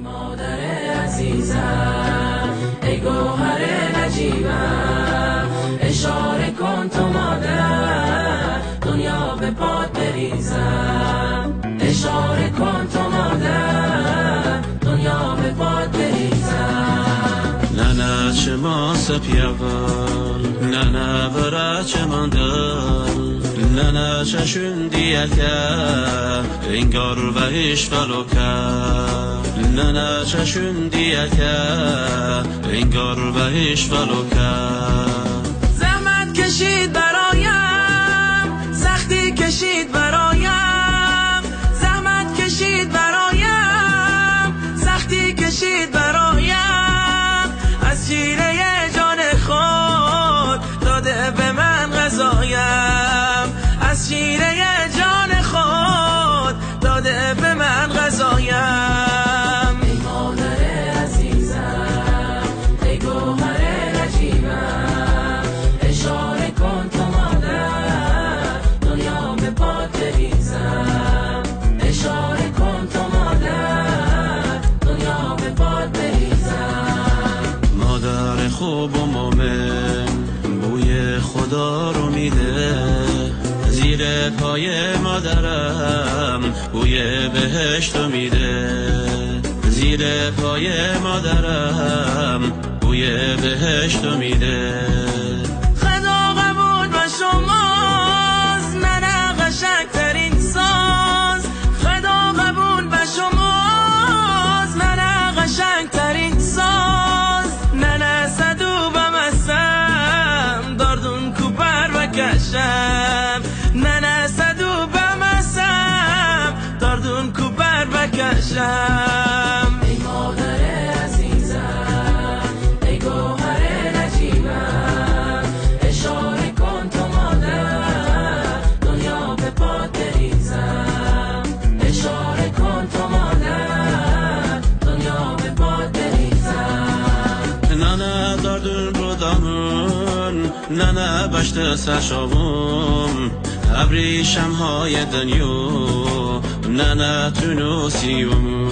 مادر عزیزم، ای گوهر نجیبم، اشاره کن تو مادر، دنیا به پات بریزم. اشاره کن تو مادر، دنیا به پات بریزم. ننه چه ما سپیول، ننه برا چه مندل، ننه چشون دیگه انگار وحش فلوکه، ننه چشون دیگه انگار وحش فلوکه. زحمت کشید برایم، سختی کشید برایم، زحمت کشید برایم، سختی کشید برایم. از شیره جان خود داده به من غذایم، از شیره جان خود داده به من غذایم. ای مادر عزیزم، ای گوهر نجیبم، اشاره کن تو مادر، دنیا به پات بریزم. اشاره کن تو مادر، دنیا به پات بریزم. مادر خوب و مومن بوی خدا رو میده، زیر پای مادرم بوی بهشت رو میده، زیر پای مادرم بوی بهشت رو میده. خدا قبول با شماست، ننه قشنگترین ساز. خدا قبول با شماست، ننه قشنگترین ساز. ننه صدو بمسم، داردون کو پر بکشم. ننه صدو بمسم، داردون کو پر بکشم. ای مادر عزیزم، ای گوهر نجیبم، اشاره کن تو مادر، دنیا به پات بریزم. اشاره کن تو مادر، دنیا به پات بریزم. ننه داردون رودامون، ننه بشت سرشاوم، ابریشم های دنیو، ننه تونوسیوم،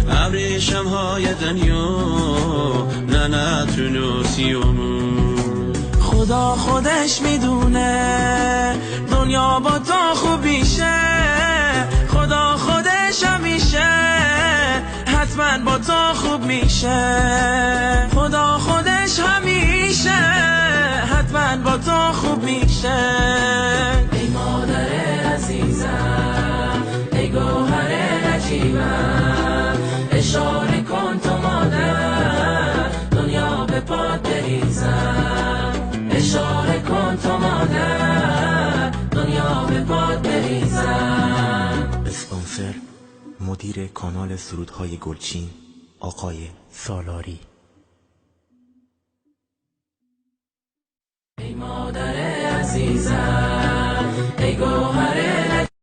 ابریشم های دنیو، ننه تونوسیوم. خدا خودش میدونه دنیا با تو خوب میشه، خدا خودش همیشه حتما با تو خوب میشه. خدا خودش همیشه حتما با تو خوب میشه. ای مادر عزیزم، ای گوهر نجیبم، اشاره کن تو مادر، دنیا به پات بریزم. اشاره کن تو مادر، دنیا به پات بریزم. اسپانسر مدیر کانال سرودهای گلچین آقای سالاری. ای مادر عزیزم،